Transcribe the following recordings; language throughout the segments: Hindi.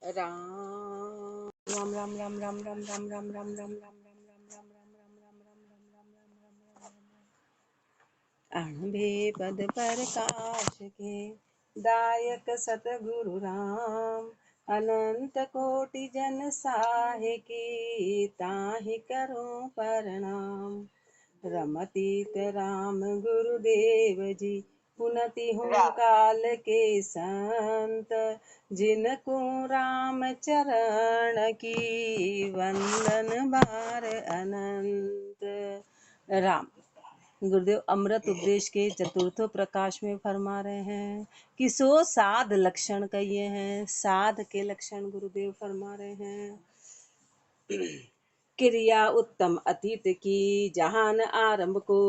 राम राम राम राम राम राम राम राम राम राम राम अणभे पद प्रकाश के दायक सतगुरु राम अनंत कोटि जन साहे की ताहि करो प्रणाम। रमतीत राम गुरुदेव जी पुनति हूँ काल के संत जिनको राम चरण की वंदन बार अनंत। राम गुरुदेव अमृत उपदेश के चतुर्थ प्रकाश में फरमा रहे हैं कि सो साध लक्षण कहिए हैं। साध के लक्षण गुरुदेव फरमा रहे हैं। क्रिया उत्तम अतीत की जहान आरंभ को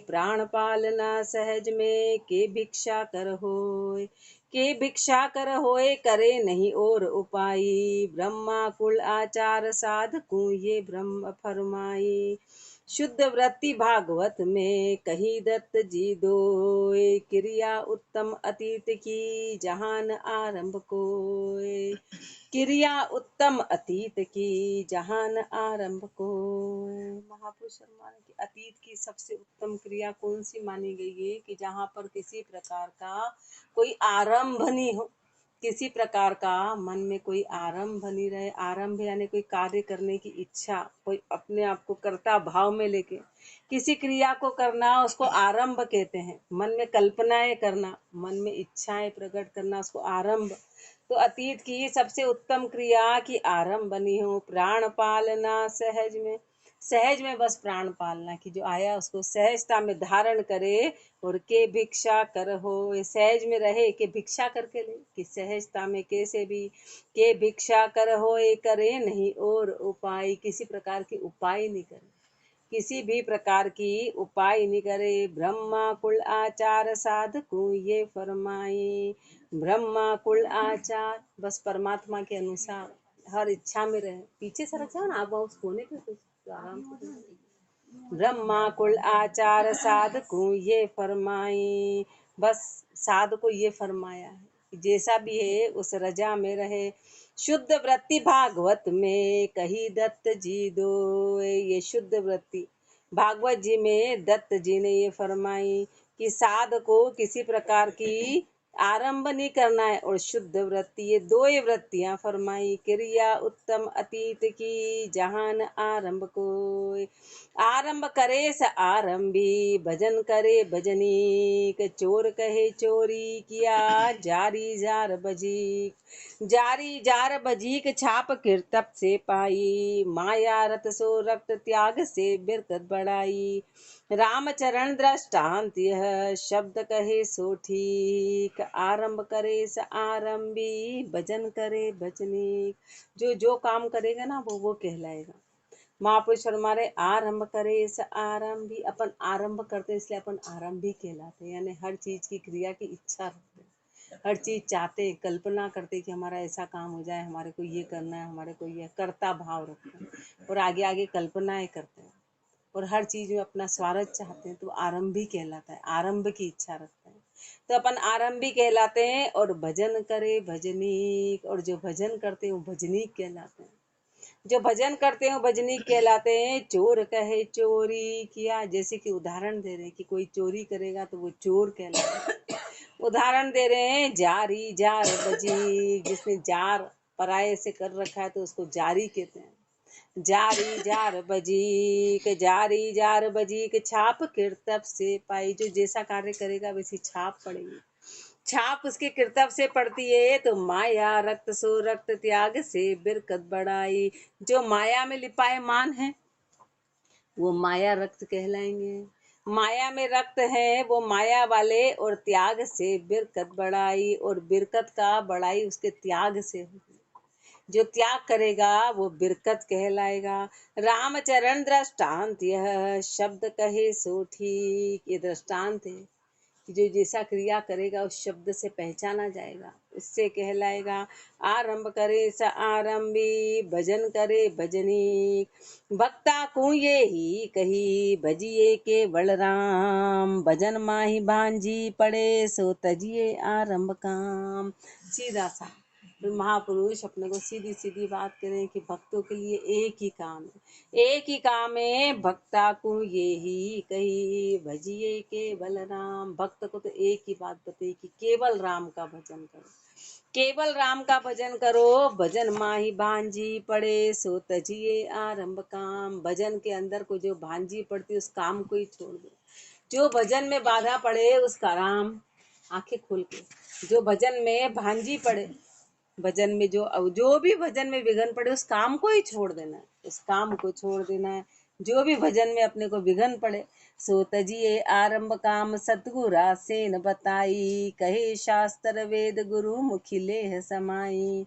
प्राण पालना सहज में के भिक्षा कर होय। के भिक्षा कर होए करे नहीं और उपाई ब्रह्मा कुल आचार साधकु ये ब्रह्म फरमाई। शुद्ध वृत्ति भागवत में कही दत्त जी दोय क्रिया उत्तम अतीत की जहान आरंभ कोय। क्रिया उत्तम अतीत की जहान आरंभ को। महापुरुष फरमाने की अतीत की सबसे उत्तम क्रिया कौन सी मानी गई है कि जहाँ पर किसी प्रकार का कोई आरंभ नहीं हो, किसी प्रकार का मन में कोई आरंभ नहीं रहे। आरंभ यानी कोई कार्य करने की इच्छा, कोई अपने आप को कर्ता भाव में लेके किसी क्रिया को करना उसको आरंभ कहते हैं। मन में कल्पनाएं करना, मन में इच्छाएं प्रकट करना उसको आरंभ। तो अतीत की सबसे उत्तम क्रिया की आरंभ बनी हो प्राण पालना सहज में। सहज में बस प्राण पालना की जो आया उसको सहजता में धारण करे और के भिक्षा कर हो। सहज में रहे के भिक्षा करके ले कि सहजता में कैसे भी के भिक्षा कर हो करे नहीं और उपाय किसी प्रकार की उपाय नहीं करे, किसी भी प्रकार की उपाय नहीं करे। ब्रह्मा कुल आचार साधकु ये फरमाई। ब्रह्मा कुल आचार बस परमात्मा के अनुसार हर इच्छा में रहे। पीछे सरक जाओ ना आप उस कोने पे कुछ आराम से। ब्रह्मा कुल आचार साधकु ये फरमाई। बस साध को ये फरमाया है जैसा भी है उस रजा में रहे। शुद्ध वृत्ति भागवत में कही दत्त जी दो। ये शुद्ध वृत्ति भागवत जी में दत्त जी ने ये फरमाई कि साध को किसी प्रकार की आरंभ नहीं करना है और शुद्ध वृत्ति ये दो ही वृत्तियां फरमाई। क्रिया उत्तम अतीत की जहान आरंभ को। आरंभ करे स आरंभी भजन करे भजनीक। चोर कहे चोरी किया जारी जार बजीक। जारी जार बजीक छाप किरतप से पाई। माया रत सो रक्त त्याग से बिरकत बढ़ाई। रामचरण दृष्टांत यह शब्द कहे सो ठीक। आरंभ करे स आरंभी भजन करे भजनीक। जो जो काम करेगा ना वो कहलाएगा। महापुरुष हमारे आरंभ करे स आरंभी। अपन आरंभ करते इसलिए अपन आरंभी कहलाते, यानी हर चीज की क्रिया की इच्छा रखते, हर चीज चाहते, कल्पना करते कि हमारा ऐसा काम हो जाए, हमारे को ये करना है, हमारे को ये कर्ता भाव रखते हैं और आगे आगे कल्पनाएं करते हैं और हर चीज में अपना स्वार्थ चाहते हैं। तो आरंभी कहलाता है, आरंभ की इच्छा रखते हैं तो अपन आरंभी कहलाते हैं। और भजन करे भजनीक, और जो भजन करते हैं वो भजनीक कहलाते हैं। जो भजन करते हैं वो भजनीक कहलाते हैं। चोर कहे चोरी किया, जैसे कि उदाहरण दे रहे हैं कि कोई चोरी करेगा तो वो चोर कहलाएगा। उदाहरण दे रहे हैं जारी जार बजी, जिसने जार पराये से कर रखा है तो उसको जारी कहते हैं। जारी जार बजीक, जारी जार बजीक छाप किरतब से पाई। जो जैसा कार्य करेगा वैसी छाप पड़ेगी। छाप उसके किरतब से पड़ती है। तो माया रक्त सो रक्त त्याग से बिरकत बढ़ाई। जो माया में लिपायमान है वो माया रक्त कहलाएंगे। माया में रक्त है वो माया वाले, और त्याग से बिरकत बढ़ाई, और बिरकत का बढ़ाई उसके त्याग से होगी। जो त्याग करेगा वो बिरकत कहलाएगा। रामचरण दृष्टांत यह शब्द कहे सो ठीक। ये दृष्टांत है कि जो जैसा क्रिया करेगा उस शब्द से पहचाना जाएगा, उससे कहलाएगा। आरंभ करे स आरंभी भजन करे भजनीक। भक्ता को ये ही कही भजिए के बलराम। भजन माही भांजी पड़े सो तजिए आरंभ काम। सीधा सा महापुरुष अपने को सीधी सीधी बात करें कि भक्तों के लिए एक ही काम है, एक ही काम है, भक्ता को ये ही कही भजिए केवल राम। भक्त को तो एक ही बात बताई कि केवल राम का भजन करो, केवल राम का भजन करो। भजन माही भांजी पड़े सो तजिए आरंभ काम। भजन के अंदर को जो भांजी पड़ती उस काम को ही छोड़ दो। जो भजन में बाधा पड़े उसका राम, आंखें खोल के, जो भजन में भांजी पड़े, भजन में जो भी भजन में विघन पड़े उस काम को ही छोड़ देना है, उस काम को छोड़ देना है। जो भी भजन में अपने को विघन पड़े सो तजिए आरंभ काम। सतगुरा से न बताई कहे शास्त्र वेद गुरु मुखी लेह समाई।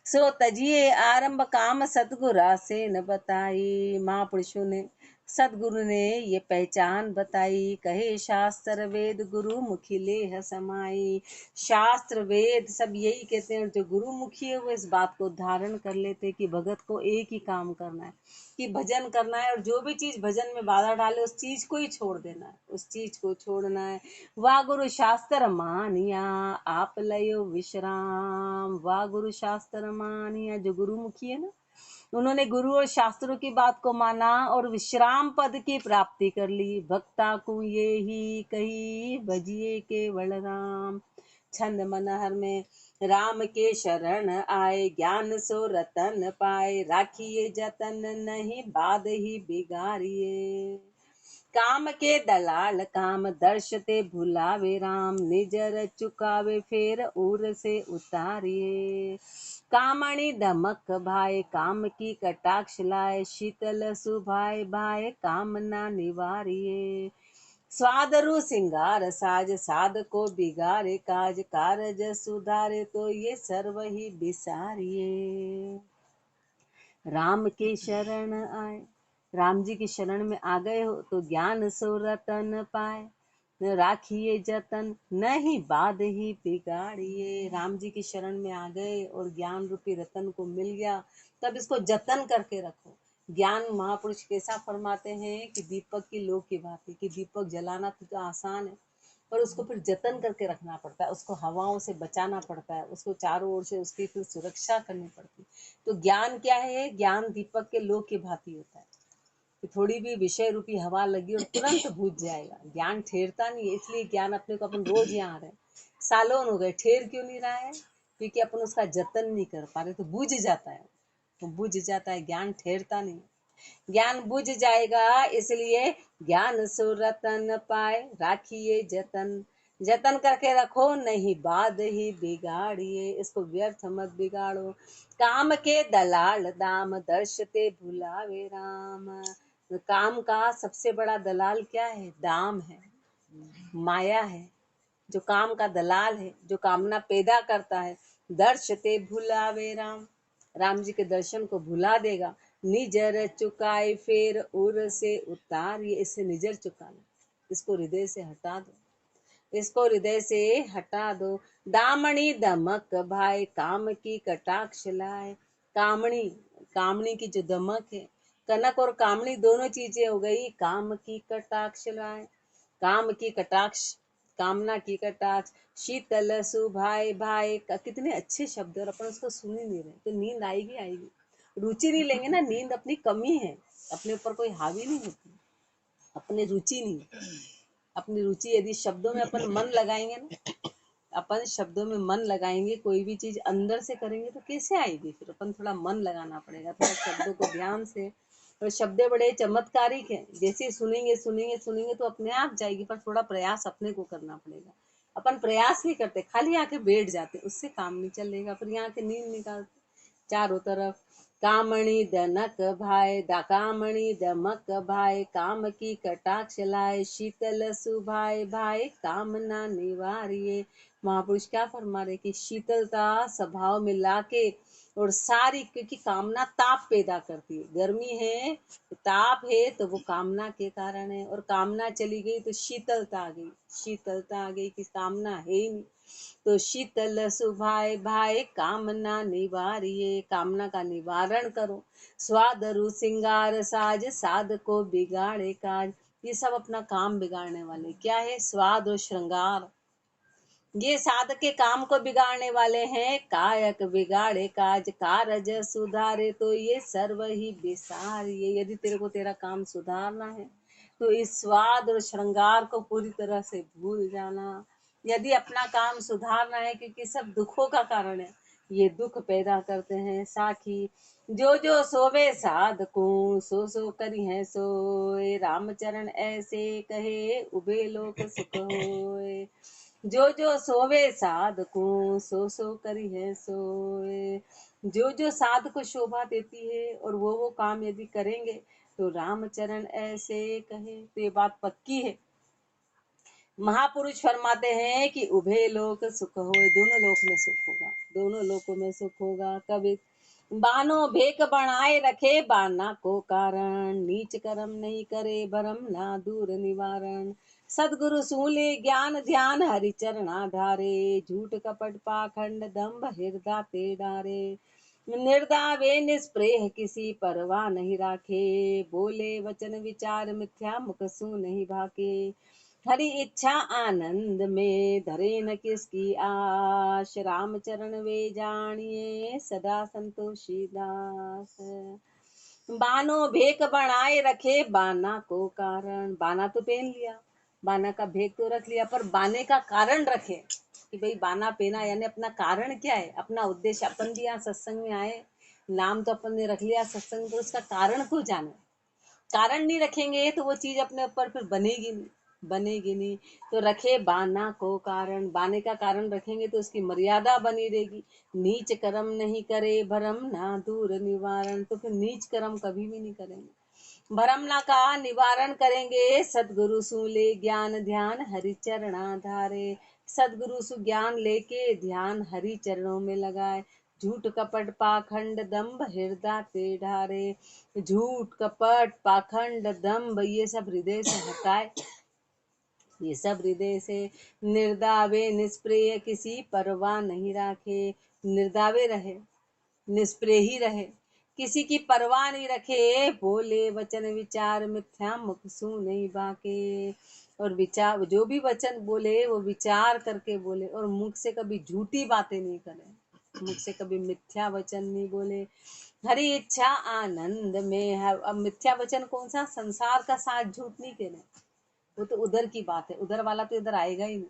सो तजिए आरंभ काम सतगुरा से न बताई। महापुरुषों ने, सदगुरु ने ये पहचान बताई। कहे शास्त्र वेद गुरु मुखी लेह समाई। शास्त्र वेद सब यही कहते हैं, जो गुरु मुखी है वो इस बात को धारण कर लेते हैं कि भगत को एक ही काम करना है, कि भजन करना है, और जो भी चीज भजन में बाधा डाले उस चीज को ही छोड़ देना है, उस चीज को छोड़ना है। वाह गुरु शास्त्र मानिया आप लयो विश्राम। वाह गुरु शास्त्र मानिया, जो गुरुमुखी है ना, उन्होंने गुरु और शास्त्रों की बात को माना और विश्राम पद की प्राप्ति कर ली। भक्ता को ये ही कही भजिए केवल राम। छंद मनहर में राम के शरण आए ज्ञान सो रतन पाए। राखिए जतन नहीं बाद ही बिगाड़िए। काम के दलाल काम दर्शते भुलावे राम। निजर चुकावे फेर उर से उतारिए। कामणी दमक भाई काम की कटाक्ष लाए। शीतल सुभाए भाई कामना निवारिये। स्वादरु सिंगार साज साध को बिगाड़े काज। कारज सुधारे तो ये सर्व ही बिसारिये। राम के शरण आए, राम जी की शरण में आ गए हो तो ज्ञान सो रतन पाए। राखिए जतन नहीं बाद ही बिगाड़िए। राम जी की शरण में आ गए और ज्ञान रूपी रतन को मिल गया, तब इसको जतन करके रखो। ज्ञान महापुरुष कैसा फरमाते हैं कि दीपक की लो की भांति, कि दीपक जलाना तो आसान है पर उसको फिर जतन करके रखना पड़ता है, उसको हवाओं से बचाना पड़ता है, उसको चारों ओर से उसकी फिर सुरक्षा करनी पड़ती है। तो ज्ञान क्या है? ज्ञान दीपक के लो की भांति होता है कि थोड़ी भी विषय रूपी हवा लगी और तुरंत बुझ जाएगा। ज्ञान ठहरता नहीं है, इसलिए ज्ञान अपने को, अपन रोज यहाँ आ रहे हैं, सालों हो गए, ठहर क्यों नहीं रहा है? क्योंकि अपन उसका जतन नहीं कर पा रहे, तो बुझ जाता है, तो बुझ जाता है, ज्ञान ठहरता नहीं। ज्ञान बुझ जाएगा, इसलिए ज्ञान सो रतन पाए। राखिए जतन, जतन करके रखो नहीं बाद ही बिगाड़िए, इसको व्यर्थ मत बिगाड़ो। काम के दलाल दाम दर्शते भुलावे राम। काम का सबसे बड़ा दलाल क्या है? दाम है, माया है। जो काम का दलाल है, जो कामना पैदा करता है, दर्शते भुलावे राम, राम जी के दर्शन को भुला देगा। निजर चुकाए फेर उर से उतार, ये इससे निजर चुकाना, इसको हृदय से हटा दो, इसको हृदय से हटा दो। दामणी दमक भाई काम की कटाक्ष लाए। कामणी, कामणी की जो दमक है, कनक और कामणी दोनों चीजें हो गई। काम की कटाक्ष लाए, काम की कटाक्ष, कामना की कटाक्ष। शीतल सुभाए भाई, कितने अच्छे शब्द, और अपन उसको सुन ही नहीं रहे, तो नींद आएगी आएगी। रुचि नहीं लेंगे ना, नींद अपनी कमी है, अपने ऊपर कोई हावी नहीं होती, अपनी रुचि नहीं। अपनी रुचि यदि शब्दों में अपन मन लगाएंगे ना, अपन शब्दों में मन लगाएंगे, कोई भी चीज अंदर से करेंगे तो कैसे आएगी? फिर अपन थोड़ा मन लगाना पड़ेगा, थोड़ा शब्दों को ध्यान से। और शब्द बड़े चमत्कारिक हैं, जैसे सुनेंगे सुनेंगे सुनेंगे तो अपने आप जाएगी, पर थोड़ा प्रयास अपने को करना पड़ेगा। अपन प्रयास नहीं करते, खाली आके बैठ जाते, उससे काम नहीं चलेगा। फिर यहाँ के नींद निकालते चारों तरफ। कामणी दनक भाई, कामणी दमक भाई, काम की कटाक्ष लाए। शीतल सुभाए भाई कामना निवारिये। महापुरुष क्या फरमा रहे कि शीतलता स्वभाव में लाके, और सारी, क्योंकि कामना ताप पैदा करती है, गर्मी है, ताप है, तो वो कामना के कारण है, और कामना चली गई तो शीतलता आ गई, शीतलता आ गई कि कामना है ही नहीं। तो शीतल सुभाए भाई कामना निवारिये, कामना का निवारण करो। स्वादरु सिंगार साज साध को बिगाड़े काज, ये सब अपना काम बिगाड़ने वाले क्या है? स्वाद और श्रृंगार, ये साधक के काम को बिगाड़ने वाले हैं। कायक बिगाड़े काज कारज सुधारे, तो ये सर्व ही विसार। ये यदि तेरे को तेरा काम सुधारना है तो इस स्वाद और श्रृंगार को पूरी तरह से भूल जाना। यदि अपना काम सुधारना है, क्योंकि सब दुखों का कारण है, ये दुख पैदा करते हैं। साखी जो जो सोवे साधकों सो सो करी है सोए, रामचरण ऐसे कहे उभे लोक सुख होए। जो जो सोवे साधकों सो सो करी है सोए। जो जो साध को शोभा देती है और वो काम यदि करेंगे तो रामचरण ऐसे कहे, तो ये बात पक्की है। महापुरुष फरमाते हैं कि उभय लोक सुख होए, दोनों लोक में सुख होगा, दोनों लोकों में सुख होगा। कभी बानो भेक बनाए रखे बाना को कारण, नीच कर्म नहीं करे भरम ना दूर निवारण। सदगुरु सूले ज्ञान ध्यान हरि चरणा धारे, झूठ कपट पाखंड दम्भ हृदय ते डारे। निर्दावे निष्प्रेह किसी परवाह नहीं राखे, बोले वचन विचार मिथ्या मुख सु नहीं भाके। हरि इच्छा आनंद में धरे न किसकी आश, रामचरण वे जानिए सदा संतोषी दास। बानो भेक बनाए रखे बाना को कारण, बाना तो पहन लिया, बाना का भेक तो रख लिया, पर बाने का कारण रखे कि भाई बाना पहना, यानी अपना कारण क्या है, अपना उद्देश्य। अपन भी यहाँ सत्संग में आए, नाम तो अपन ने रख लिया सत्संग, तो उसका कारण को जाने। कारण नहीं रखेंगे तो वो चीज अपने ऊपर फिर बनेगी नहीं, बनेगी नहीं। तो रखे बाना को कारण, बाने का कारण रखेंगे तो उसकी मर्यादा बनी रहेगी। नीच कर्म नहीं करे भरम ना दूर निवारण, तो फिर नीच कर्म कभी भी नहीं करेंगे। भरम ना का निवारण करेंगे, सदगुरु सूले ज्ञान ध्यान हरि चरणा धारे। सदगुरु सु ज्ञान लेके ध्यान हरि चरणों में लगाए। झूठ कपट पाखंड दम्भ हृदय ते ढारे, झूठ कपट पाखंड दम्भ ये सब हृदय से हटाए, ये सब हृदय से। निर्दावे निष्प्रेय किसी परवाह नहीं राखे, निर्दावे रहे, निष्प्रेय ही रहे, किसी की परवाह नहीं रखे। बोले वचन विचार मिथ्या मुख सु नहीं बाके, और विचार जो भी वचन बोले वो विचार करके बोले, और मुख से कभी झूठी बातें नहीं करे, मुख से कभी मिथ्या वचन नहीं बोले। हरी इच्छा आनंद में है। अब मिथ्या वचन कौन सा, संसार का साथ झूठ नहीं कहना, वो तो उधर की बात है, उधर वाला तो इधर आएगा ही नहीं।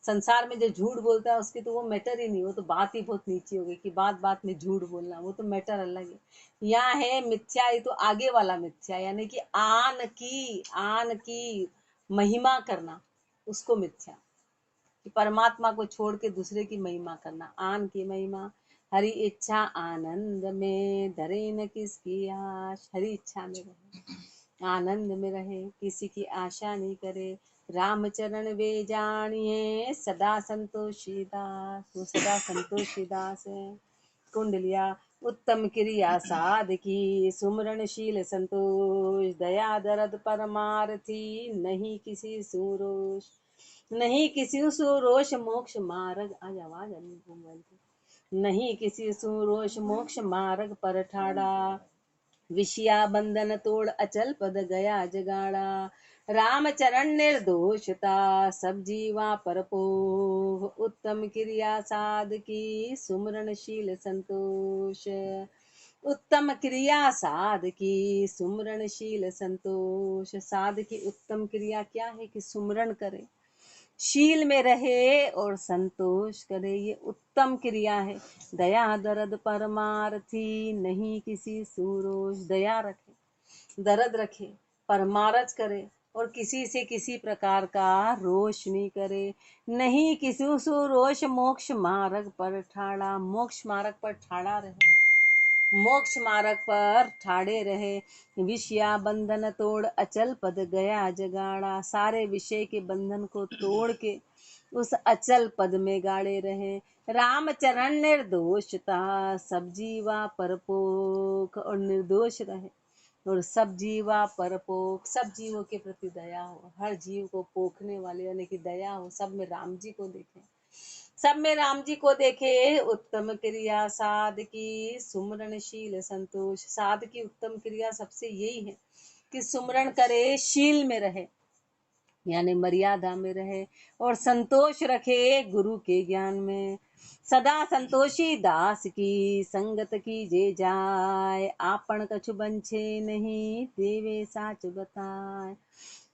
संसार में जो झूठ बोलता है उसकी तो वो मैटर ही नहीं, वो तो बात ही बहुत नीची हो गई कि बात बात में झूठ बोलना, वो तो मैटर अलग है। यहाँ है मिथ्या, ये तो आगे वाला मिथ्या, यानी कि आन की महिमा करना, उसको मिथ्या, कि परमात्मा को छोड़ के दूसरे की महिमा करना, आन की महिमा। हरि इच्छा आनंद में धरे न किसकी आश, हरि इच्छा में रहे, आनंद में रहे, किसी की आशा नहीं करे। रामचरण वे जानिए सदा संतोषी दास, वो सदा संतोषी दास है। कुंडलिया उत्तम क्रिया साधकी, सुमरणशील संतोष, दया दरद परमार्थी, नहीं किसी सुरोष, नहीं किसी सुरोष मोक्ष मार्ग, आज आवाज नहीं किसी सुरोष मोक्ष मार्ग पर ठाड़ा। विषया बंधन तोड़ अचल पद गया जगाड़ा, राम चरण निर्दोषता सब जीवा पर पोह, उत्तम क्रिया साध की सुमरणशील संतोष। उत्तम क्रिया साध की सुमरणशील संतोष, साध की उत्तम क्रिया क्या है कि सुमरण करे, शील में रहे और संतोष करे, ये उत्तम क्रिया है। दया दर्द परमार्थी, नहीं किसी सुरोष, दया रखे, दर्द रखे, परमारथ करे, और किसी से किसी प्रकार का रोष नहीं करे। नहीं किसी सुरोष मोक्ष मार्ग पर ठाड़ा, मोक्ष मार्ग पर ठाड़ा रहे, मोक्ष मार्ग पर ठाड़े रहे। विषया बंधन तोड़ अचल पद गया जगाड़ा, सारे विषय के बंधन को तोड़ के उस अचल पद में गाड़े रहे। राम चरण निर्दोषता सब जीवा परपोख, और निर्दोष रहे और सब जीवा परपोख, सब जीवों के प्रति दया हो, हर जीव को पोखने वाले यानी कि दया हो, सब में राम जी को देखे, सब में राम जी को देखे। उत्तम क्रिया साध की सुमरणशील संतोष, साध की उत्तम क्रिया सबसे यही है कि सुमरण करे, शील में रहे, यानी मर्यादा में रहे और संतोष रखे गुरु के ज्ञान में। सदा संतोषी दास की संगत की जे जाय, आपन कछु बंछे नहीं देवे साच बताए।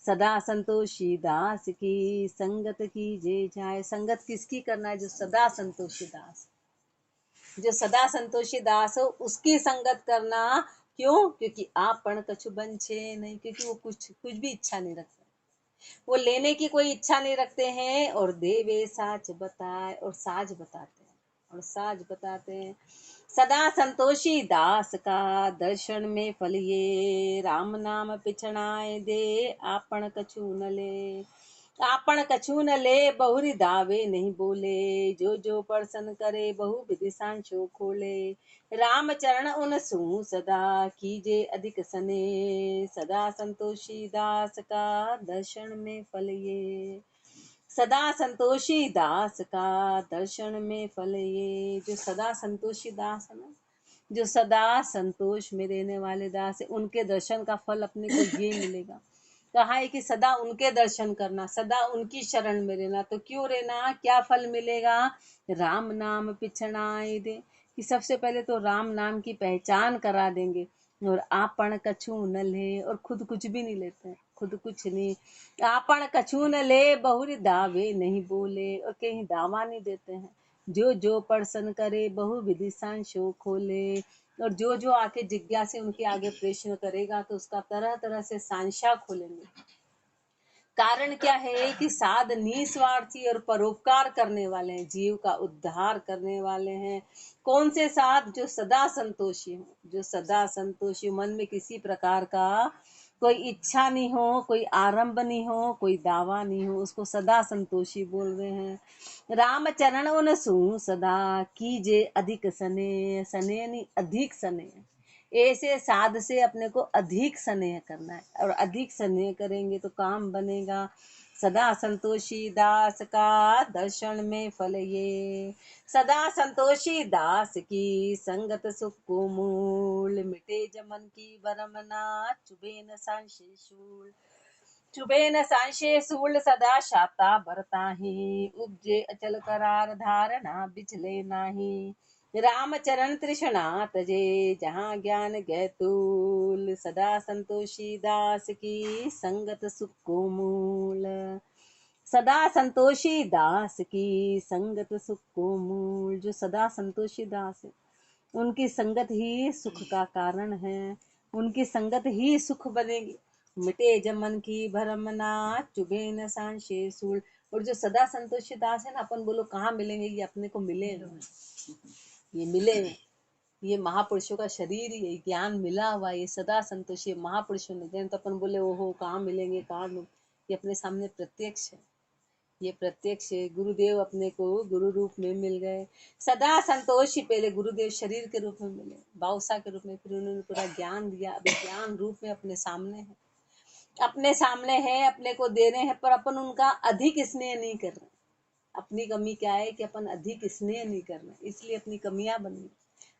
सदा संतोषी दास की संगत की जे जाय, संगत किसकी करना है? जो सदा संतोषी दास, जो सदा संतोषी दास हो उसकी संगत करना। क्यों? क्योंकि आपन कछु बंछे नहीं, क्योंकि वो कुछ कुछ भी इच्छा नहीं रखते, वो लेने की कोई इच्छा नहीं रखते हैं। और देवे साच बताए, और साज बताते हैं, और साज बताते हैं। सदा संतोषी दास का दर्शन में फल ये, राम नाम पिछड़ाए दे आपन कछु न ले। आपन कछु न ले बहुरी दावे नहीं बोले, जो जो पर्सन करे बहु विधि सांचो खोले। राम चरण उन सू सदा कीजे अधिक सने, सदा संतोषी दास का दर्शन में फल ये। सदा संतोषी दास का दर्शन में फल ये। जो सदा संतोषी दास है ना, जो सदा संतोष में रहने वाले दास है, उनके दर्शन का फल अपने को ये मिलेगा। कहा है कि सदा उनके दर्शन करना, सदा उनकी शरण में रहना। तो क्यों रहना? क्या फल मिलेगा? राम नाम पिछड़ाए दे, कि सबसे पहले तो राम नाम की पहचान करा देंगे। और आपन कछु न ले, और खुद कुछ भी नहीं लेते हैं, खुद कुछ नहीं। आपन कछु न ले बहुरी दावे नहीं बोले, और कहीं दावा नहीं देते हैं। जो जो पर्सन करे बहु विधि सांशो खोले, और जो जो आके जिज्ञासे उनके आगे प्रश्न करेगा तो उसका तरह तरह से सांशा खोलेंगे। कारण क्या है कि साध निस्वार्थी और परोपकार करने वाले हैं, जीव का उद्धार करने वाले हैं। कौन से साध? जो सदा संतोषी हो, जो सदा संतोषी, मन में किसी प्रकार का कोई इच्छा नहीं हो, कोई आरंभ नहीं हो, कोई दावा नहीं हो, उसको सदा संतोषी बोल रहे हैं। राम चरण उन सू सदा कीजे अधिक सने, सने यानी अधिक सने। ऐसे साध से अपने को अधिक स्नेह करना है, और अधिक स्नेह करेंगे तो काम बनेगा। सदा संतोषी दास का दर्शन में फल ये, सदा संतोषी दास की संगत सुख को मूल, मिटे जमन की बरमना चुबे न सांशे शूल। चुबे न सांशे सूल सदा शाता भरता ही, उपजे अचल करार धारणा बिचले नाही। राम चरण तृष्णा तजे जहाँ ज्ञान गैतूल, सदा संतोषी दास की संगत सुख को मूल। सदा संतोषी दास की संगत सुख को मूल। जो सदा संतोषी दास है, उनकी संगत ही सुख का कारण है, उनकी संगत ही सुख बनेगी। मिटे जमन की भरमना चुभे न सांशे सूल। और जो सदा संतोषी दास है ना, अपन बोलो कहाँ मिलेंगे? ये अपने को मिले, ये मिले, ये महापुरुषों का शरीर, ये ज्ञान मिला हुआ, ये सदा संतोषी महापुरुषों ने देन। तो अपन बोले ओहो कहाँ मिलेंगे, कहाँ मिल, ये अपने सामने प्रत्यक्ष है, ये प्रत्यक्ष है। गुरुदेव अपने को गुरु रूप में मिल गए। सदा संतोषी पहले गुरुदेव शरीर के रूप में मिले, बाउसा के रूप में, फिर उन्होंने पूरा ज्ञान दिया। अभी ज्ञान रूप में अपने सामने है, अपने सामने है, अपने को दे रहे हैं, पर अपन उनका अधिक स्नेह नहीं कर रहे। अपनी कमी क्या है कि अपन अधिक स्नेह नहीं कर रहे, इसलिए अपनी कमियां बनी,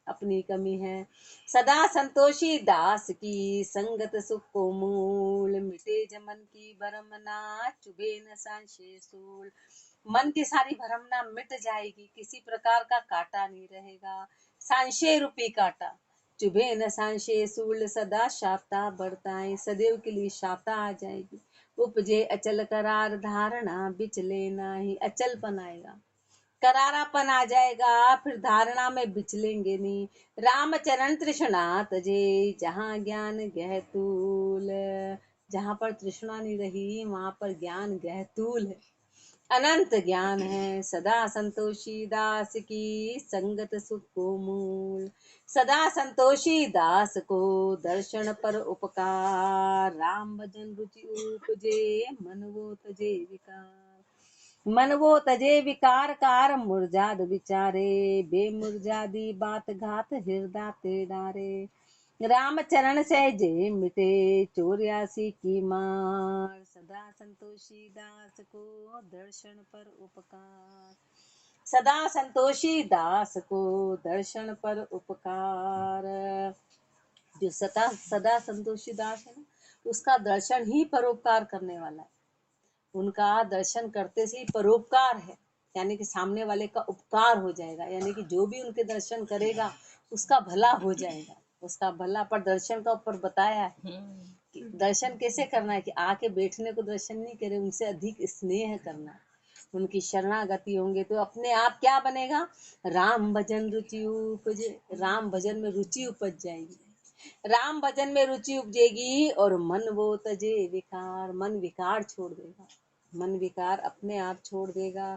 अपनी कमी है। सदा संतोषी दास की संगत सुख को मूल, मिटे जमन की भरमना चुभे न सांशे सूल। मन की सारी भरमना मिट जाएगी, किसी प्रकार का कांटा नहीं रहेगा, सांशे रूपी कांटा। चुभे न सांशे सूल सदा शाता बरताए, सदैव के लिए शाता आ जाएगी। उपजे अचल करार धारणा बिचले नाही, अचलपन आएगा, करारापन आ जाएगा, फिर धारणा में बिचलेंगे नहीं। राम चरण तृष्णा तजे जहाँ ज्ञान गहतूल, जहाँ पर तृष्णा नहीं रही वहां पर ज्ञान गहतूल है, अनंत ज्ञान है। सदा संतोषी दास की संगत सुख को मूल, सदा संतोषी दास को दर्शन पर उपकार, राम भजन रुचि उपजे मन वो तजे विकार। मन वो तजे विकार कार मुरझाद विचारे, बेमुरझादी बात घात हृदय ते डारे। राम चरण सहजे मिटे 84 की मार, सदा संतोषी दास को दर्शन पर उपकार। सदा संतोषी दास को दर्शन पर उपकार। जो सदा सदा संतोषी दास है ना, उसका दर्शन ही परोपकार करने वाला है। उनका दर्शन करते से ही परोपकार है, यानी कि सामने वाले का उपकार हो जाएगा, यानी कि जो भी उनके दर्शन करेगा उसका भला हो जाएगा, उसका भला। पर दर्शन का ऊपर बताया है कि दर्शन कैसे करना है, कि आके बैठने को दर्शन नहीं करे, उनसे अधिक स्नेह करना है, उनकी शरणागति होंगे तो अपने आप क्या बनेगा, राम भजन रुचि उपजे, राम भजन में रुचि उपज जाएगी, राम भजन में रुचि उपजेगी और मन वो तजे विकार, मन विकार छोड़ देगा, मन विकार अपने आप छोड़ देगा।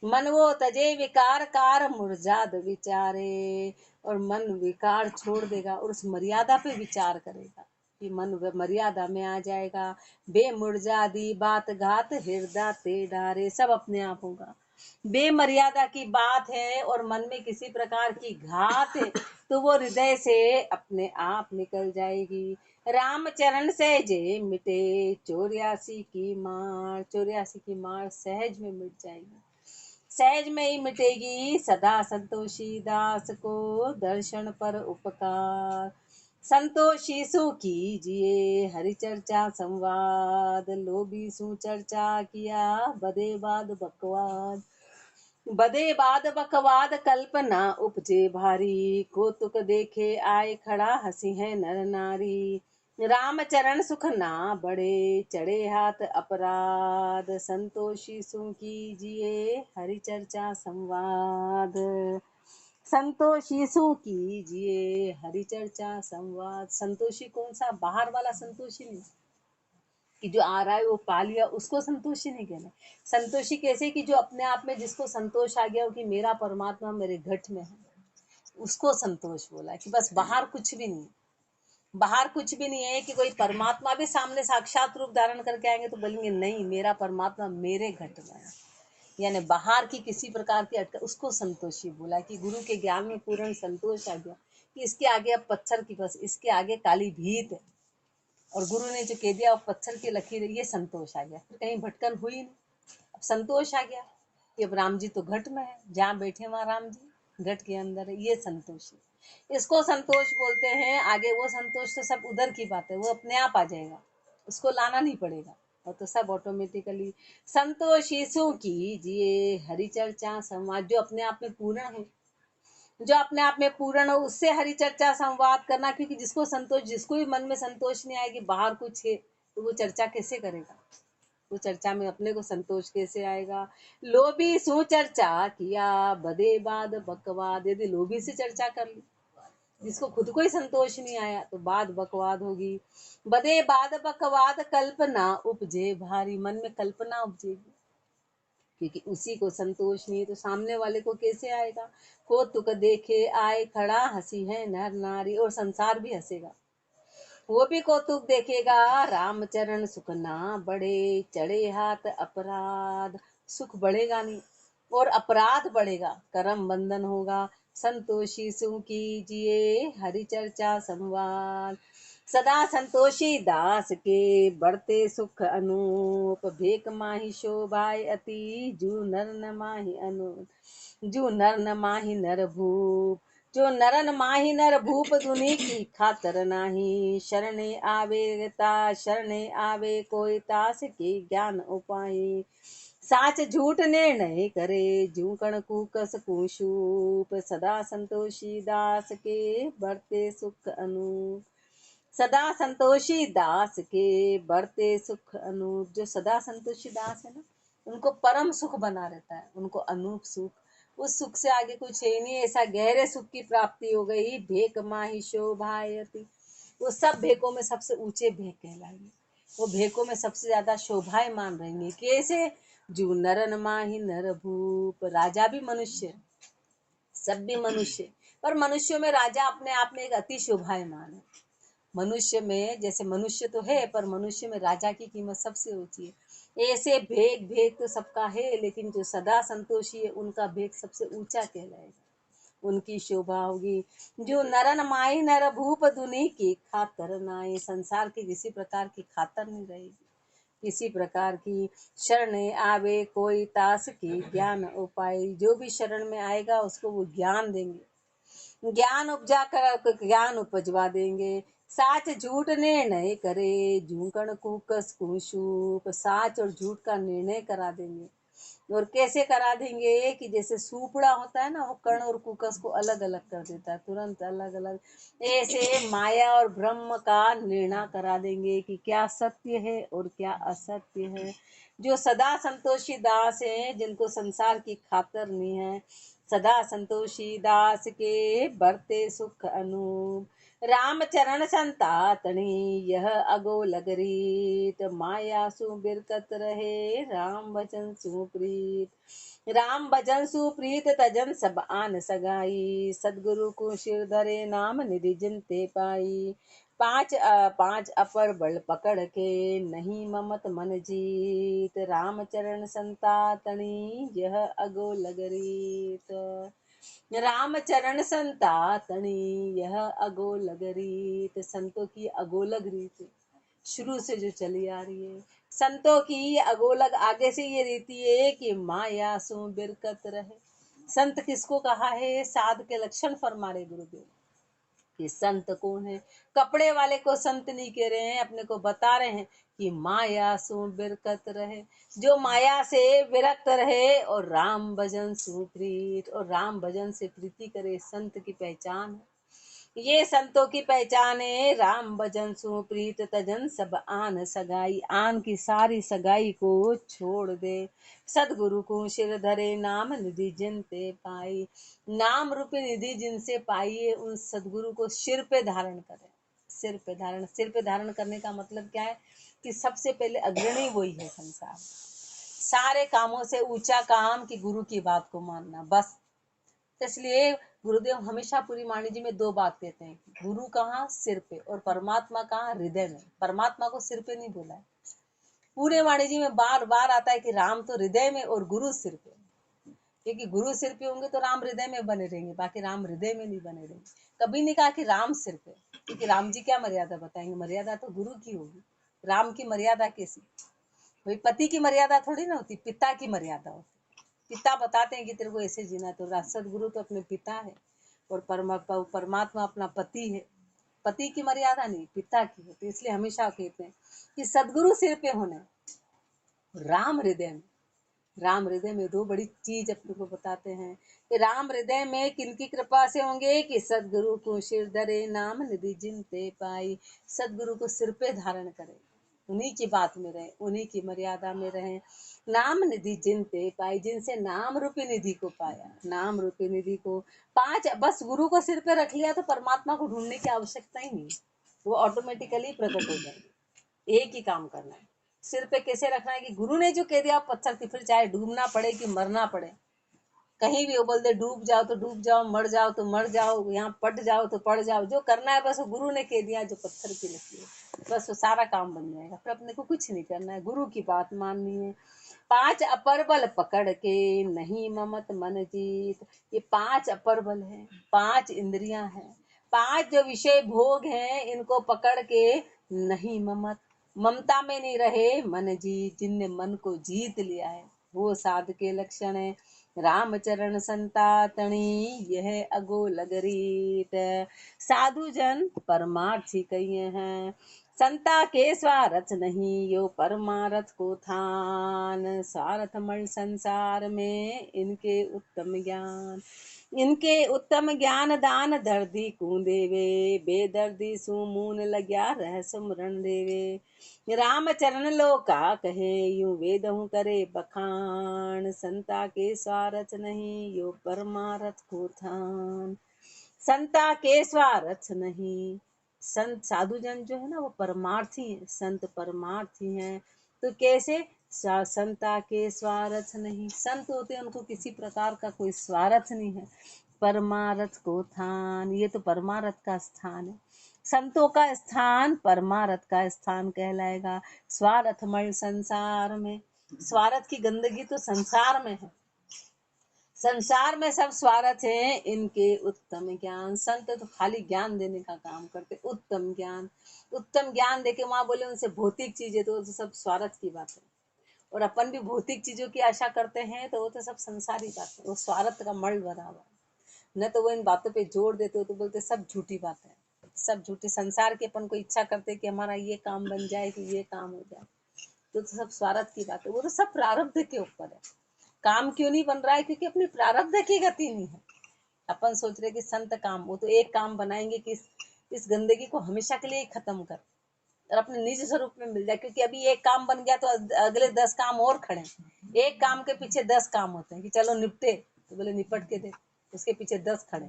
मन वो तजे विकार कार मुरजाद विचारे, और मन विकार छोड़ देगा और उस मर्यादा पे विचार करेगा कि मन मर्यादा में आ जाएगा। बेमुरजादी बात घात हृदय ते डारे, सब अपने आप होगा। बेमर्यादा की बात है और मन में किसी प्रकार की घात है तो वो हृदय से अपने आप निकल जाएगी। राम चरण सहजे मिटे 84 की मार, 84 की मार सहज में मिट जाएगी, सहज में ही मिटेगी। सदा संतोषी दास को दर्शन पर उपकार, संतोषी सु कीजिए हरि चर्चा संवाद, लोभी सु चर्चा किया बदे बाद बकवाद, बदे बाद बकवाद कल्पना उपजे भारी, कौतुक देखे आए खड़ा हंसी है नर नारी। राम चरण सुख ना बड़े चढ़े हाथ अपराध, संतोषी सु कीजिए हरि चर्चा संवाद, संतोषी सु कीजिए हरि चर्चा संवाद। संतोषी कौन सा, बाहर वाला संतोषी नहीं कि जो आ रहा है वो पा लिया, उसको संतोषी नहीं कहना। संतोषी कैसे, कि जो अपने आप में जिसको संतोष आ गया हो कि मेरा परमात्मा मेरे घट में है, उसको संतोष बोला। कि बस बाहर कुछ भी नहीं, बाहर कुछ भी नहीं है, कि कोई परमात्मा भी सामने साक्षात रूप धारण करके आएंगे तो बोलेंगे नहीं मेरा परमात्मा मेरे घट में है, यानी बाहर की किसी प्रकार की अटक, उसको संतोषी बोला। कि गुरु के ज्ञान में पूर्ण संतोष आ गया कि इसके आगे अब पत्थर की, बस इसके आगे काली भीत है, और गुरु ने जो कह दिया वो पत्थर की लकीर, ये संतोष आ गया, फिर कहीं भटकन हुई नहीं। अब संतोष आ गया कि अब राम जी तो घट में है, जहाँ बैठे वहां राम जी घट के अंदर है, ये संतोष है, इसको संतोष बोलते हैं। आगे वो संतोष तो सब उधर की बात है, वो अपने आप आ जाएगा, उसको लाना नहीं पड़ेगा, और तो सब ऑटोमेटिकली। संतोष यीशु कीजिए हरि चर्चा संवाद, जो अपने आप में पूर्ण है, जो अपने आप में पूर्ण हो उससे हरि चर्चा संवाद करना। क्योंकि जिसको संतोष, जिसको भी मन में संतोष नहीं आएगी, बाहर कुछ है तो वो चर्चा कैसे करेगा, वो चर्चा में अपने को संतोष कैसे आएगा। लोभी सु चर्चा किया बदे बाद बकवाद, यदि लोभी से चर्चा कर ली, जिसको खुद को ही संतोष नहीं आया तो बाद बकवाद होगी। बदे बाद बकवाद कल्पना उपजे भारी, मन में कल्पना उपजेगी, क्योंकि उसी को संतोष नहीं है तो सामने वाले को कैसे आएगा। कौतुक देखे आए खड़ा हंसी है नर नारी, और संसार भी हंसेगा, वो भी कौतुक देखेगा। रामचरण सुख ना बढ़े चढ़े हाथ अपराध, सुख बढ़ेगा नहीं और अपराध बढ़ेगा, कर्म बंधन होगा। संतोषी सु कीजिए हरि चर्चा संवाद, सदा संतोषी दास के बढ़ते सुख अनूप, भेक माही शोभाय अति जू नर न माही अनूप, जू नर न माही नर भूप, जो नरन माही नर भूप धुनि की खातर नाही, शरणे आवे ता शरणे आवे कोई तास के ज्ञान उपाय, साच झूठ निर्णय करे जू कण कुकस कुशूप, सदा संतोषी दास के बढ़ते सुख अनूप, सदा संतोषी दास के बढ़ते सुख अनूप। जो सदा संतोषी दास है ना, उनको परम सुख बना रहता है, उनको अनूप सुख, उस सुख से आगे कुछ है ही नहीं। ऐसा गहरे सुख की प्राप्ति हो गई। भेक माही शोभायति, वो सब भेकों में सबसे ऊंचे भेक कहलाएंगे, वो भेकों में सबसे ज्यादा शोभायमान रहेंगे। कैसे, जो नरन माही नर भूप, राजा भी मनुष्य, सब भी मनुष्य, पर मनुष्यों में राजा अपने आप में एक अति शोभायमान है। मनुष्य में जैसे मनुष्य तो है, पर मनुष्य में राजा की कीमत सबसे ऊंची है। ऐसे भेक भेक तो सबका है, लेकिन जो सदा संतोषी है उनका भेक सबसे ऊंचा कहलाएगा, उनकी शोभा होगी। जो नरन माई नर भूप दुनि की खातर नाई, संसार की किसी प्रकार की खातर नहीं रहेगी, किसी प्रकार की। शरण आवे कोई तास की ज्ञान उपाय, जो भी शरण में आएगा उसको वो ज्ञान देंगे, ज्ञान उपजा कर ज्ञान उपजवा देंगे। साच झूठ निर्णय करे, झूकण कुकस कुशूप। साच और झूठ का निर्णय करा देंगे। और कैसे करा देंगे कि जैसे सुपड़ा होता है ना, वो कर्ण और कुकस को अलग अलग कर देता है, तुरंत अलग अलग। ऐसे माया और ब्रह्म का निर्णय करा देंगे कि क्या सत्य है और क्या असत्य है। जो सदा संतोषी दास हैं, जिनको संसार की खातर नहीं है, सदा संतोषी दास के बरते सुख अनूप। राम चरण संतातनी यह अगो लगरीत। माया सु बिरकत रहे, राम वचन सुप्रीत। राम भजन सुप्रीत तजन सब आन सगाई। सदगुरु को शिर धरे, नाम निधि जिन ते पाई। पांच अपर बल पकड़ के, नहीं ममत मन जीत। राम चरण संतातनी यह अगो लगरीत। राम चरण संतातनी यह अगोलग रीत। संतों की अगोलग रीत शुरू से जो चली आ रही है, संतों की अगोलग आगे से ये रीति है कि माया सो बिरकत रहे। संत किसको कहा है? साध के लक्षण फरमा रहे गुरुदेव कि संत कौन है। कपड़े वाले को संत नहीं कह रहे हैं, अपने को बता रहे हैं कि माया सु बिरकत रहे, जो माया से विरक्त रहे और राम भजन सुप्रीत, और राम भजन से प्रीति करे, संत की पहचान है। ये संतों की पहचान है। राम भजन सुप्रीत तजन सब आन सगाई। आन की सारी सगाई को छोड़ दे। सदगुरु को शिर धरे, नाम निधि जिन ते पाई। नाम रूपी निधि जिनसे पाई है, उन सदगुरु को सिर पे धारण करे। सिर पे धारण, सिर पे धारण करने का मतलब क्या है कि सबसे पहले अग्रणी वही है संसार। सारे कामों से ऊंचा काम कि गुरु की बात को मानना, बस। इसलिए गुरुदेव हमेशा पूरी वाणी जी में दो बात कहते हैं, गुरु कहाँ? सिर पे, और परमात्मा कहाँ? हृदय में। परमात्मा को सिर पे नहीं बोला है। पूरे वाणी जी में बार बार आता है कि राम तो हृदय में और गुरु सिर पे। क्योंकि गुरु सिर पे होंगे तो राम हृदय में बने रहेंगे, बाकी राम हृदय में नहीं बने रहेंगे। कभी नहीं कहा कि राम सिर पे, क्योंकि राम जी क्या मर्यादा बताएंगे? मर्यादा तो गुरु की होगी। राम की मर्यादा कैसी? भाई पति की मर्यादा थोड़ी ना होती, पिता की मर्यादा होती। पिता बताते हैं कि तेरे को ऐसे जीना है, तो सदगुरु तो अपने पिता है और परमात्मा अपना पति है। पति की मर्यादा नहीं, पिता की है। तो इसलिए हमेशा कहते हैं कि सदगुरु सिर पे होने, राम हृदय में। राम हृदय में दो बड़ी चीज अपने को बताते हैं कि राम हृदय में किनकी कृपा से होंगे कि सदगुरु को सिर धरे, नाम निधि जिन ते पाई। सदगुरु को सिर पे धारण करें, उन्हीं की बात में रहें, उन्हीं की मर्यादा में रहें। नाम निधि जिन ते पाई, जिनसे नाम रूपी निधि को पाया। नाम रूपी निधि को बस गुरु को सिर पे रख लिया तो परमात्मा को ढूंढने की आवश्यकता ही नहीं, वो ऑटोमेटिकली प्रकट हो जाएंगे। एक ही काम करना है, सिर पे कैसे रखना है कि गुरु ने जो कह दिया पत्थर की, फिर चाहे डूबना पड़े कि मरना पड़े, कहीं भी वो बोल दे डूब जाओ तो डूब जाओ, मर जाओ तो मर जाओ, यहाँ पट जाओ तो पड़ जाओ, जो करना है बस वो गुरु ने कह दिया, जो पत्थर की लकीर है, बस वो सारा काम बन जाएगा। फिर अपने को कुछ नहीं करना है, गुरु की बात माननी है। पांच अपर बल पकड़ के, नहीं ममत मन जीत। ये पांच अपर बल है, पांच इंद्रियां हैं, पांच जो विषय भोग हैं, इनको पकड़ के नहीं ममत, ममता में नहीं रहे, मन जीत। जिनने मन को जीत लिया है वो साध के लक्षण है। रामचरण संतातणी यह अगो लगरीत। साधु जन परमार्थी कहिए हैं, संता के स्वार्थ नहीं, यो परमारथ को थान। स्वार्थ मल संसार में इनके उत्तम ज्ञान। इनके उत्तम ज्ञान दान दर्दी को देवे, बेदर्दी सुमून लग्या रह सुमरण देवे। राम चरण लोका कहे, यूं वेद हूँ करे बखान। संता के स्वार्थ नहीं, यो परमारथ को थान। संता के स्वार्थ नहीं, संत साधु जन जो है ना वो परमार्थी है, संत परमार्थी हैं। तो कैसे? संता के स्वार्थ नहीं, संत होते हैं उनको किसी प्रकार का कोई स्वार्थ नहीं है। परमारथ को थान, ये तो परमारथ का स्थान है। संतों का स्थान परमारथ का स्थान कहलाएगा। स्वार्थमय संसार में, स्वार्थ की गंदगी तो संसार में है, संसार में सब स्वार्थ है। इनके उत्तम ज्ञान, संत तो खाली ज्ञान देने का काम करते, उत्तम ज्ञान। उत्तम ज्ञान देके वहां बोले उनसे भौतिक चीजें, तो सब स्वार्थ की बात है। और अपन भी भौतिक चीजों की आशा करते हैं, तो वो तो सब संसारी बात है, वो स्वार्थ का मल भरा हुआ है। न तो वो इन बातों पे जोर देते हो तो बोलते सब झूठी बात है। सब झूठे संसार के अपन को इच्छा करते कि हमारा ये काम बन जाए, कि ये काम हो जाए, तो सब स्वार्थ की बात है। वो तो सब प्रारब्ध के ऊपर है। काम क्यों नहीं बन रहा है? क्योंकि अपनी प्रारब्ध की गति नहीं है। अपन सोच रहे कि संत काम, वो तो एक काम बनाएंगे कि इस गंदगी को हमेशा के लिए खत्म कर और अपने निज स्वरूप में मिल जाए। क्योंकि अभी एक काम बन गया तो अगले 10 काम और खड़े हैं। एक काम के पीछे 10 काम होते हैं कि चलो निपटे, तो बोले निपट के दे, उसके पीछे 10 खड़े,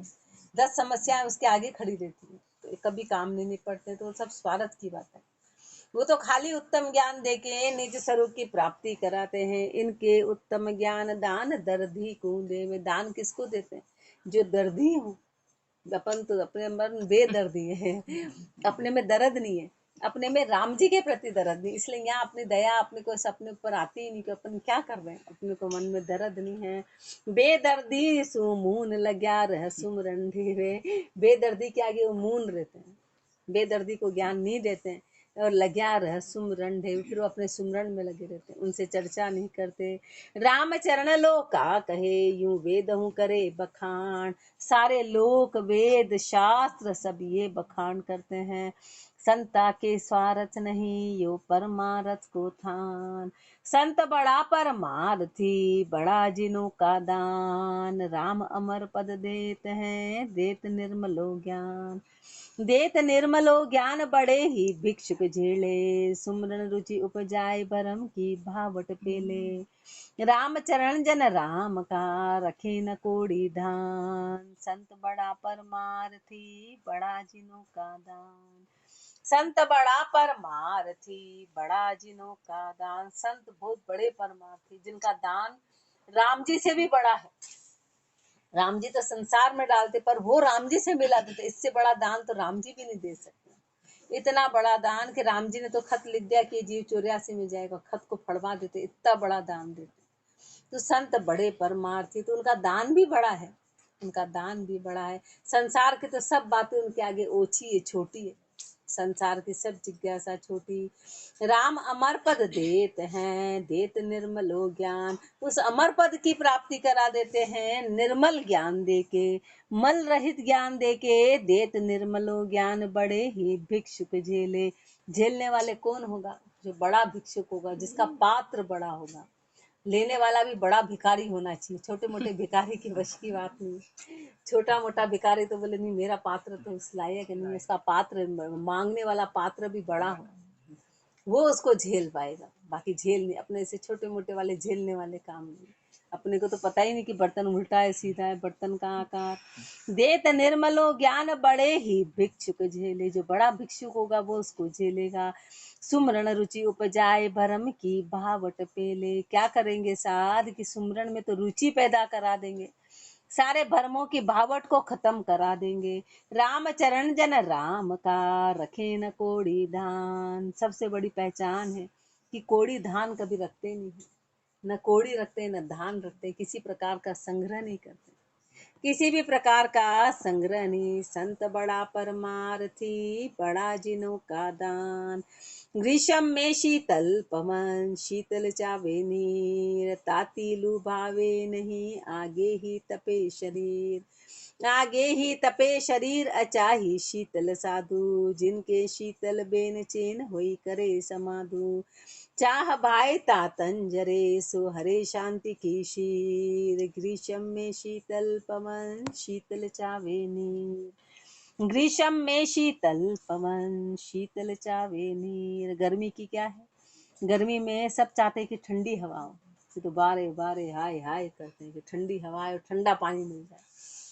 10 समस्याएं उसके आगे खड़ी रहती है, तो कभी काम नहीं निपटते। तो सब स्वार्थ की बात है। वो तो खाली उत्तम ज्ञान देके निज स्वरूप की प्राप्ति कराते हैं। इनके उत्तम ज्ञान दान दर्दी को दे। में दान किसको देते हैं? जो दर्दी हो। अपन तो अपने मन बेदर्दी है, अपने में दर्द नहीं है, अपने में राम जी के प्रति दर्द नहीं, इसलिए यहाँ अपनी दया अपने को अपने ऊपर आती ही नहीं कि अपन क्या कर रहे हैं। अपने को मन में दर्द नहीं है। बेदर्दी सुमून लग्या रह सुमरन ढेरे। बेदर्दी के आगे वो मून रहते हैं, बेदर्दी को ज्ञान नहीं देते हैं और लग्या रह सुमरन ढेर, फिर वो अपने सुमरन में लगे रहते हैं, उनसे चर्चा नहीं करते। राम चरण लोका कहे यूं वेद हूँ करे बखान। सारे लोक वेद शास्त्र सब ये बखान करते हैं। संता के स्वार्थ नहीं यो परमारथ को थान। संत बड़ा परमार्थी बड़ा जिनों का दान। राम अमर पद देत हैं देत निर्मलो ज्ञान। देत निर्मलो ज्ञान बड़े ही भिक्षुक झेले। सुमरन रुचि उपजाए भरम की भावट पेले। राम चरण जन राम का रखे न कोड़ी धान। संत बड़ा परमार्थी बड़ा जिनों का दान। संत बड़ा परमार्थी बड़ा जिनों का दान। संत बहुत बड़े परमार्थी जिनका दान राम जी से भी बड़ा है। राम जी तो संसार में डालते, पर वो राम जी से मिला देते। इससे बड़ा दान तो राम जी भी नहीं दे सकते। इतना बड़ा दान कि राम जी ने तो खत लिख दिया कि जीव 84 में जाएगा, खत को फड़वा देते, इतना बड़ा दान देते। तो संत बड़े परमार्थी, तो उनका दान भी बड़ा है, उनका दान भी बड़ा है। संसार की तो सब बातें उनके आगे ओछी है, छोटी है। संसार की सब जिज्ञासा छोटी। राम अमर पद देत हैं देत निर्मलो ज्ञान। उस अमर पद की प्राप्ति करा देते हैं निर्मल ज्ञान देके, मल रहित ज्ञान देके। देत निर्मलो ज्ञान बड़े ही भिक्षुक झेले। झेलने वाले कौन होगा? जो बड़ा भिक्षुक होगा, जिसका पात्र बड़ा होगा। लेने वाला भी बड़ा भिखारी होना चाहिए। छोटे मोटे भिखारी की वश की बात नहीं। छोटा मोटा भिखारी तो बोले नहीं, मेरा पात्र तो उस लायक नहीं, उसका पात्र मांगने वाला पात्र भी बड़ा हो, वो उसको झेल पाएगा। बाकी झेल नहीं, अपने से छोटे मोटे वाले झेलने वाले काम नहीं। अपने को तो पता ही नहीं कि बर्तन उल्टा है सीधा है, बर्तन का आकार। देत निर्मलो ज्ञान बड़े ही भिक्षुक झेले। जो बड़ा भिक्षुक होगा वो उसको झेलेगा। सुमरण रुचि उपजाए भरम की भावट पेले। क्या करेंगे साध कि सुमरण में तो रुचि पैदा करा देंगे, सारे भरमों की भावट को खत्म करा देंगे। राम चरण जन राम का रखे न कोड़ी धान। सबसे बड़ी पहचान है कि कोड़ी धान कभी रखते नहीं, न कोड़ी रखते न धान रखते, किसी प्रकार का संग्रह नहीं करते, किसी भी प्रकार का संग्रह नहीं। संत बड़ा परमार्थी बड़ा जिनों का दान। ग्रीष्म में शीतल पवन शीतल चावे नीर। ताती लुभावे नहीं आगे ही तपे शरीर। आगे ही तपे शरीर अचाही शीतल साधु। जिनके शीतल बेन चेन होई करे समाधु। चाह भाई तातन जरे सो हरे शांति की शीर। ग्रीष्म में शीतल पवन शीतल चावे नीर। ग्रीष्म में शीतल पवन शीतल चावे नीर। गर्मी की क्या है? गर्मी में सब चाहते हैं कि ठंडी हवा हो, तो बारे बारे हाय हाय करते हैं कि ठंडी हवा और ठंडा पानी मिल जाए।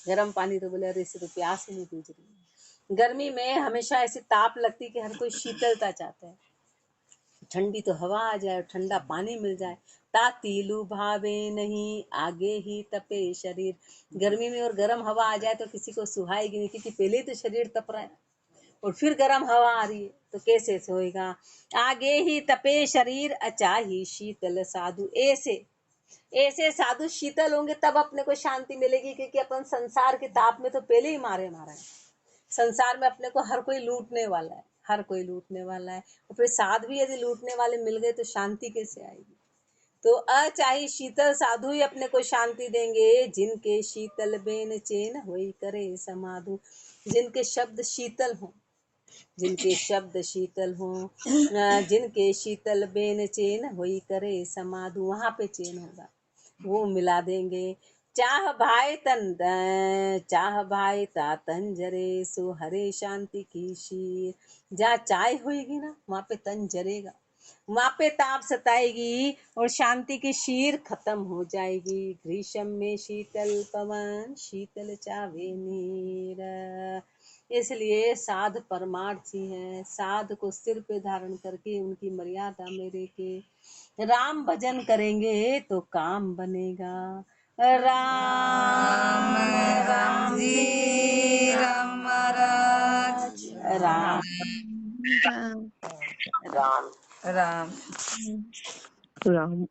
गर्म पानी तो बोले अरे इससे तो प्यास ही नहीं बुझ रही। गर्मी में हमेशा ऐसी ताप लगती कि हर कोई शीतलता चाहता है, ठंडी तो हवा आ जाए और ठंडा पानी मिल जाए। ताती लुभावे नहीं आगे ही तपे शरीर। गर्मी में और गर्म हवा आ जाए तो किसी को सुहाएगी नहीं, क्योंकि पहले ही तो शरीर तप रहा है और फिर गर्म हवा आ रही है तो कैसे सोएगा। आगे ही तपे शरीर अचाही शीतल साधु। ऐसे ऐसे साधु शीतल होंगे तब अपने को शांति मिलेगी, क्योंकि अपन संसार के ताप में तो पहले ही मारे मारा है। संसार में अपने को हर कोई लूटने वाला है, हर कोई लूटने वाला है, और फिर साध भी यदि लूटने वाले मिल गए तो शांति कैसे आएगी। तो अचाही शीतल साधु ही अपने को शांति देंगे। जिनके शीतल बेन चेन होई करे समाधु। जिनके शब्द शीतल हो, जिनके शब्द शीतल हों, जिनके शीतल बेन चैन होई करे समाधु, वहां पे चैन होगा, वो मिला देंगे। चाह भाई ता तन जरे, सो हरे शांति की शीर। जहाँ चाय होएगी ना वहां पे तन जरेगा, वहां पे ताप सताएगी और शांति की शीर खत्म हो जाएगी। ग्रीष्म में शीतल पवन, शीतल चावे नीर। इसलिए साध परमार्थी हैं, साध को सिर पे धारण करके उनकी मर्यादा में रह के राम भजन करेंगे तो काम बनेगा। राम राम जी राम महाराज, राम राम राम राम